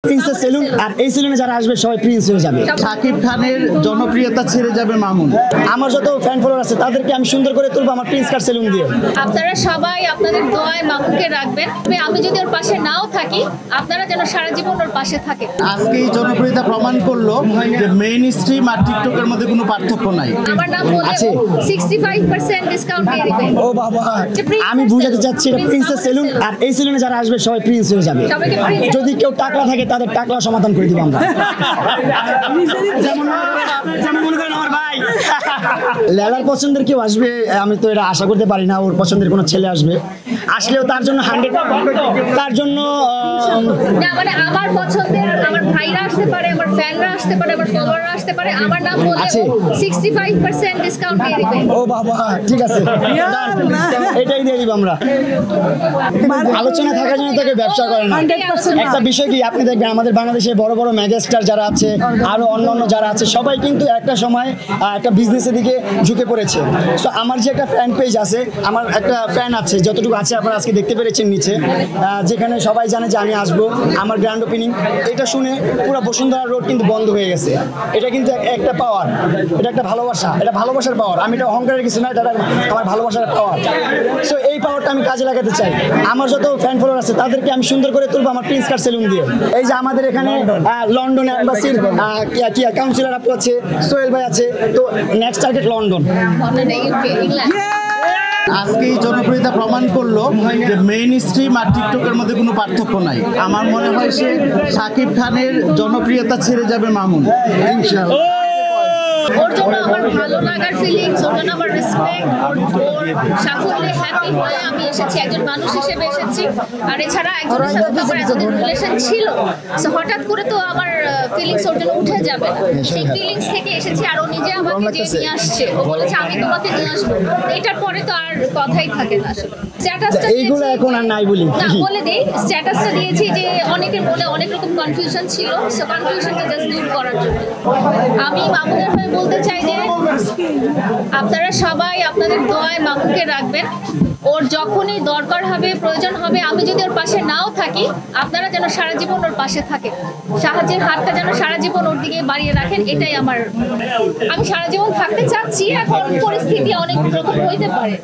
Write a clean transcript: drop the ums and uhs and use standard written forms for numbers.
Princess salon আর এই সেলুনে যারা আসবে সবাই প্রিন্স হয়ে যাবে। শাকিব খানের জনপ্রিয়তা ছেড়ে যাবে মামুন। আমার যত ফ্যান ফলোয়ার আছে তাদেরকে আমি সুন্দর করে তুলবো আমার প্রিন্স কাট সেলুন দিয়ে। আপনারা সবাই আপনাদের দোয়ায় মামুনকে রাখবেন। আমি যদি ওর পাশে নাও থাকি, আপনারা যেন সারা জীবন ওর পাশে থাকেন। আজকে এই জনপ্রিয়তা প্রমাণ করলো যে মেইন স্ট্রিম আর টিকটকের মধ্যে কোনো পার্থক্য নাই। আমার নাম বলে 65% ডিসকাউন্ট দিয়ে দিবেন। ও বাবা, আমি বুঝাতে চাচ্ছি এটা প্রিন্সেস সেলুন আর এই সেলুনে যারা আসবে সবাই প্রিন্স হয়ে যাবে। যদি কেউ টাকলা থাকে তাদের টাকলা সমাধান করে দিব আমরা। যেমন মনে করেন আমার ভাই লেলার পছন্দের কেউ আসবে, আমি তো এটা আশা করতে পারি না ওর পছন্দের কোনো ছেলে আসবে। আসলেও তার জন্য 100 তার জন্য না, মানে আমার পছন্দের আমার ভাইরা আসতে পারে, আমার ফ্যানরা আসতে পারে, আমার ফলোয়াররা আসতে পারে। আমার নাম বলে 65% ডিসকাউন্ট দিয়ে দিবেন। ও বাবা, ঠিক আছে, এটাই দিয়ে দিব আমরা। আলোচনা থাকার জন্য তাকে ব্যবসা করে না। একটা বিষয় কি, আপনি দেখবেন আমাদের বাংলাদেশে বড় বড় মেগাস্টার যারা আছে, আরো অন্যান্য যারা আছে, সবাই কিন্তু একটা সময় একটা বিজনেসের দিকে ঝুঁকে পড়েছে। সো আমার যে একটা ফ্যান পেজ আছে, আমার একটা ফ্যান আছে, যতটুকু আছে আপনারা আজকে দেখতে পেরেছেন নিচে, যেখানে সবাই জানে যে আমি আসবো, আমার গ্র্যান্ড ওপেনিং। এটা শুনে পুরো বসুন্ধরা রোড কিন্তু বন্ধ হয়ে গেছে। এটা কিন্তু একটা পাওয়ার, এটা একটা ভালোবাসা, এটা ভালোবাসার পাওয়ার। আমি এটা অহংকারের কিছু না, এটা আমার ভালোবাসার পাওয়ার। সো এই পাওয়ারটা আমি কাজে লাগাতে চাই। আমার যত ফ্যান ফলোয়ার আছে তাদেরকে আমি সুন্দর করে তুলবো আমার প্রিন্স কাট সেলুন দিয়ে। এই যে আমাদের এখানে লন্ডন অ্যাম্বাসির কাউন্সিলর আপু আছে, সোহেল ভাই আছে, তো নেক্সট টার্গেট লন্ডন। আজকে এই জনপ্রিয়তা প্রমাণ করলো যে মেইন স্ট্রিম আর টিকটকের মধ্যে কোনো পার্থক্য নাই। আমার মনে হয় সে শাকিব খানের জনপ্রিয়তা ছেড়ে যাবে মামুন, ইনশাআল্লাহ। ওর জন্য আমার ভালো লাগার ফিলিংস, ওর জন্য আমার রেসপেক্ট, ওর সাফল্যে হ্যাপি হয়ে আমি এসেছি, একজন মানুষ হিসেবে এসেছি। আর এছাড়া একজনের সাথে তো আমার এতদিন রিলেশন ছিল, সো হঠাৎ করে তো আমার ফিলিংস ওর জন্য উঠে যাবে না। সেই ফিলিংস থেকে এসেছি। আর ও নিজে আমাকে যে নিয়ে আসছে, ও বলেছে আমি তোমাকে নিয়ে আসবো, এটার পরে তো আর কথাই থাকে না। আসলে স্ট্যাটাসটা এইগুলো এখন আর নাই বলি না, বলে দেই স্ট্যাটাসটা দিয়েছি যে অনেকের মনে অনেক রকম কনফিউশন ছিল, সো কনফিউশনটা জাস্ট দূর করার জন্য। আমি মামুনের হয়ে বলতে চাই যে আপনারা সবাই আপনাদের দোয়ায় মামুনকে রাখবেন। ওর যখনই দরকার হবে, প্রয়োজন হবে, আমি যদি ওর পাশে নাও থাকি, আপনারা যেন সারা জীবন ওর পাশে থাকেন। সাহায্যের হাতটা যেন সারা জীবন ওর দিকে বাড়িয়ে রাখেন, এটাই আমার। আমি সারা জীবন থাকতে চাচ্ছি, এখন পরিস্থিতি অনেক রকম হইতে পারে।